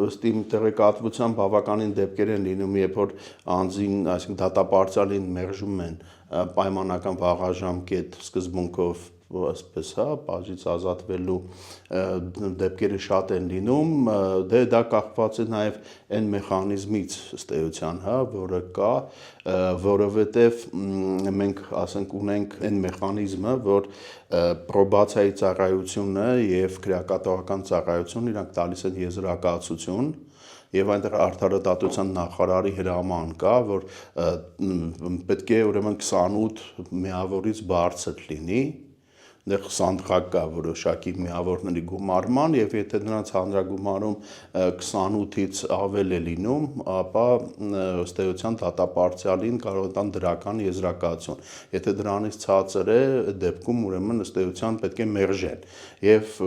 ըստ իմ տեղեկատվության բավականին դեպքեր են լինում, երբ որ անձին, այսինքն դատապարտյալին մերժում են պայմանական վաղաժամկետ սկզբունքով այսպես, բաժից ազատվելու դեպքերը շատ են լինում, դա կախված է նաև այն մեխանիզմից ըստ էության, որը կա, որովհետև մենք ասենք ունենք այն մեխանիզմը, որ պրոբացիայի ծառայությունը եւ քրեակատվական ծառայությունը իրանք տալիս են եզրակացություն եւ այնտեղ արդարադատության նախարարի հրաման կա, որ պետք է ուրեմն 28 միավորից բարձր լինի, դեռ սանդղակ կա որոշակի միավորների գումարման եւ եթե նրանց հանրագումարում 28-ից ավել է լինում, ապա ըստ էության դատապարտյալին կարող է տան դրական եզրակացություն։ Եթե դրանից ցածր է, դեպքում ուրեմն ըստ էության պետք է մերժեն եւ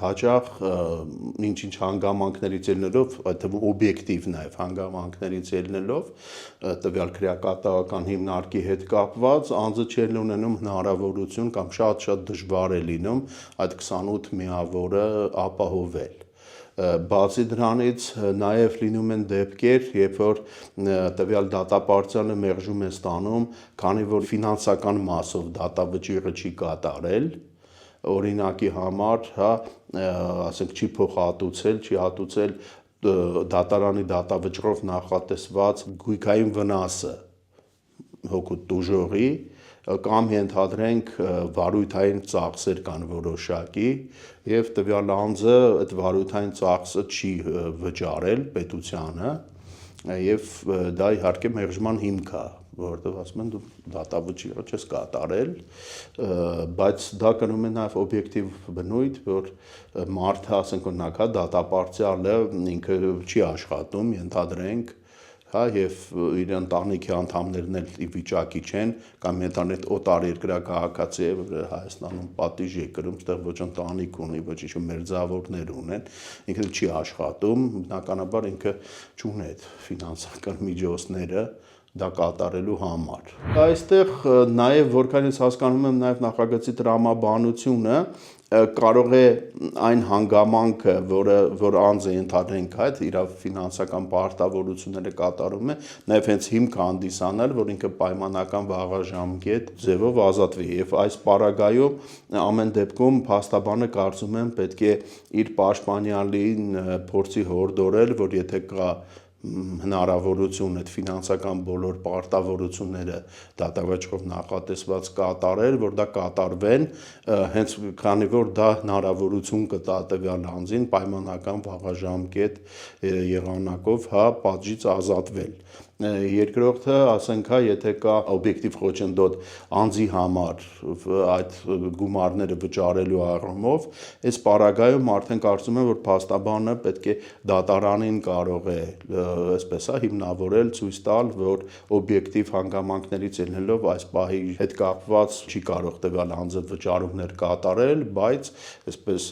հաճախ ինչ-ինչ հանգամանքներից ելնելով, այդ թվում օբյեկտիվ նաեւ հանգամանքներից ելնելով, տվյալ քրեակատվական հիմնարկի հետ կապված անձը չեն ունենում հնարավորություն կամ շատ դժվար է լինում այդ 28 միավորը ապահովել։ Բացի դրանից նաև լինում են դեպքեր, երբ որ տվյալ դատապարտյալը մերժում է ստանում, քանի որ ֆինանսական մասով դատավճիռը չի կատարել, օրինակի համար, ասենք չի փոխհատուցել, չի հատուցել դատարանի դատավճռով նախատեսված գույքային վնասը հօգուտ տուժողի կամ ենթադրենք վարույթային ծախսեր կան որոշակի եւ տվյալ անձը այդ վարույթային ծախսը չի վճարել պետությանը եւ դա իհարկե մերժման հիմք է, որովհետեւ ասում են դու դատավճիռը չես կատարել, բայց դա կնում է նաեւ օբյեկտիվ բնույթ, որ մարդը, ասենք օրինակ, դատապարտյալը ինքը չի աշխատում, ենթադրենք, եւ իր ընտանիքի անդամներն էլ ի վիճակի չեն կամ ենթադրենք օտար երկրյա քաղաքացի է Հայաստանում պատիժ է կրում, այդտեղ ոչ ընտանիք ունի, ոչ ինչ-որ մերձավորներ ունեն, ինքը չի աշխատում, բնականաբար ինքը չունի այդ ֆինանսական միջոցները դա կատարելու համար։ Այստեղ նաև որքան ես հասկանում եմ նաև նախագծի տրամաբանությունը կարող է այն հանգամանքը, որ անձը ենթադրենք այդ իր ֆինանսական պարտավորությունները կատարում է, նաև հենց հիմք հանդիսանալ, որ ինքը պայմանական վաղաժամկետ ձևով ազատվի եւ այս պարագայում ամեն դեպքում փաստաբանը կարծում եմ պետք է իր պաշտպանյալին փորձի հորդորել, որ եթե կա հնարավորություն այդ ֆինանսական բոլոր պարտավորությունները դատավճռով նախատեսված կատարել, որ դա կատարվեն, հենց քանի որ դա հնարավորություն կտա տվյալ անձին պայմանական վաղաժամկետ եղանակով պատժից ազատվել։ Երկրորդը, ասենք, եթե կա օբյեկտիվ խոչընդոտ անձի համար այդ գումարները վճարելու առումով, այս պարագայում արդեն կարծում եմ, որ փաստաբանը պետք է դատարանին կարող է այսպես հիմնավորել, ցույց տալ, որ օբյեկտիվ հանգամանքներից ելնելով այս պահի հետ կապված չի կարող տվյալ անձը վճարումներ կատարել, բայց այսպես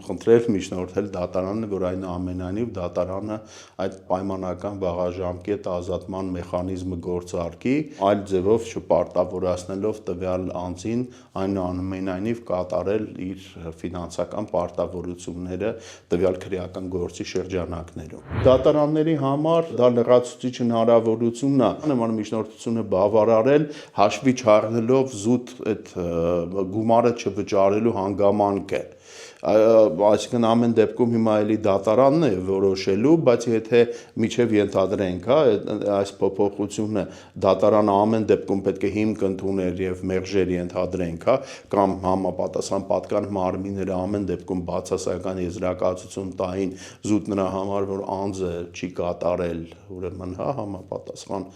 խնդրել միջնորդել դատարանը, որ այնուամենայնիվ դատարանը այդ պայմանական վաղաժամկետ ազատման մեխանիզմը գործարկի, այլ ձևով չպարտավորացնելով տվյալ անձին այնուամենայնիվ կատարել իր ֆինանսական պարտավորությունները տվյալ քրեական գործի շրջանակներում։ Դատարանների համար դա լրացուցիչ հնարավորությունն է, նման միջնորդությունը բավարարել, հաշվի չառնելով զուտ այդ գումարը չվճարելու հանգամանքը։ Այսինքն ամեն դեպքում հիմա էլի դատարանն է որոշելու, բայց եթե միջև ենթադրենք, այս փոփոխությունը դատարանը ամեն դեպքում պետք է հիմք ընդուներ եւ մերժեր ենթադրենք, կամ համապատասխան պատկան մարմինները ամեն դեպքում բացասական եզրակացություն տային զուտ նրա համար, որ անձը չի կատարել ուրեմն համապատասխան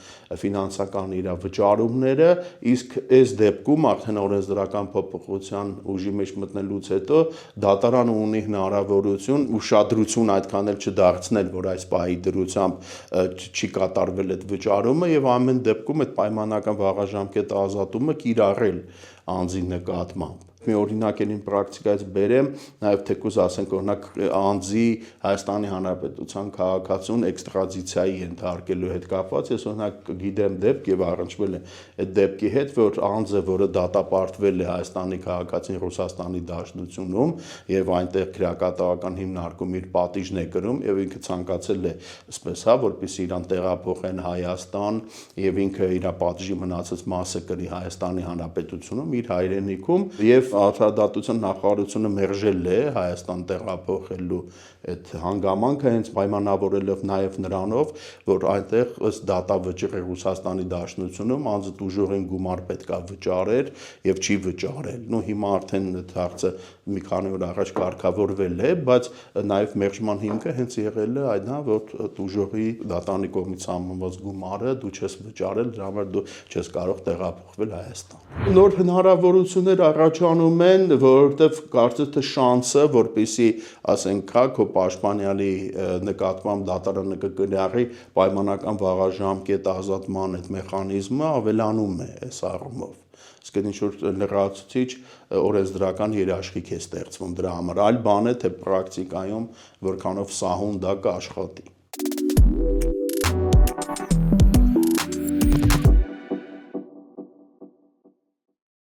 ֆինանսական իր վճարումները, իսկ այս դեպքում արդեն օրենսդրական փոփոխության ուժի մեջ մտնելուց հետո դատարանը ունի հնարավորություն ուշադրություն այդքան էլ չդարձնել, որ այս պահի դրությամբ չի կատարվել այդ վճարումը եւ ամեն դեպքում այդ պայմանական վաղաժամկետ ազատումը կիրառել անձի նկատմամբ։ մի օրինակ են պրակտիկայից բերեմ, նաև թեկուզ ասենք օրինակ անձի Հայաստանի Հանրապետության քաղաքացուն էքստրադիցիայի ենթարկելու հետ կապված, ես օրինակ գիտեմ դեպք եւ առնչվել է այդ դեպքի հետ, որ անձը, որը դատապարտվել է Հայաստանի քաղաքացին Ռուսաստանի Դաշնությունում եւ այնտեղ քրեակատարական հիմնարկում իր պատիժն է կրում եւ ինքը ցանկացել է, ասես որպեսզի իրան տեղափոխեն Հայաստան եւ ինքը իր պատժի մնացած մասը կրի Հայաստանի Հանրապետությունում իր հայրենիքում եւ Արդարադատության նախարարությունը մերժել է Հայաստան տեղափոխելու այդ հանգամանքը հենց պայմանավորելով նաեւ նրանով, որ այնտեղ ըստ դատավճիռի Ռուսաստանի Դաշնությունում անձը դուժորեն գումար պետքա վճարեր եւ չի վճարել։ Նու հիմա արդեն այդ հարցը մի քանի օր առաջ կարգավորվել է, բայց նաեւ մերժման հիմքը հենց եղել է այն, որ դուժորի դատանի կողմից համոզված գումարը դու չես վճարել, դրա համար դու չես կարող տեղափոխվել Հայաստան։ Նոր հնարավորություններ առաջանում են, որովհետև կարծես թե շանսը, որպեսզի ասենք քո պաշտպանյալի նկատմամբ դատարանը կգրահի պայմանական վաղաժամկետ ազատման այդ մեխանիզմը ավելանում է այս առումով։ Իսկ ինչ որ լրացուցիչ օրենսդրական երաշխիք է ստեղծվում դրա համար, այլ բան է թե պրակտիկայում որքանով սահուն դա կաշխատի։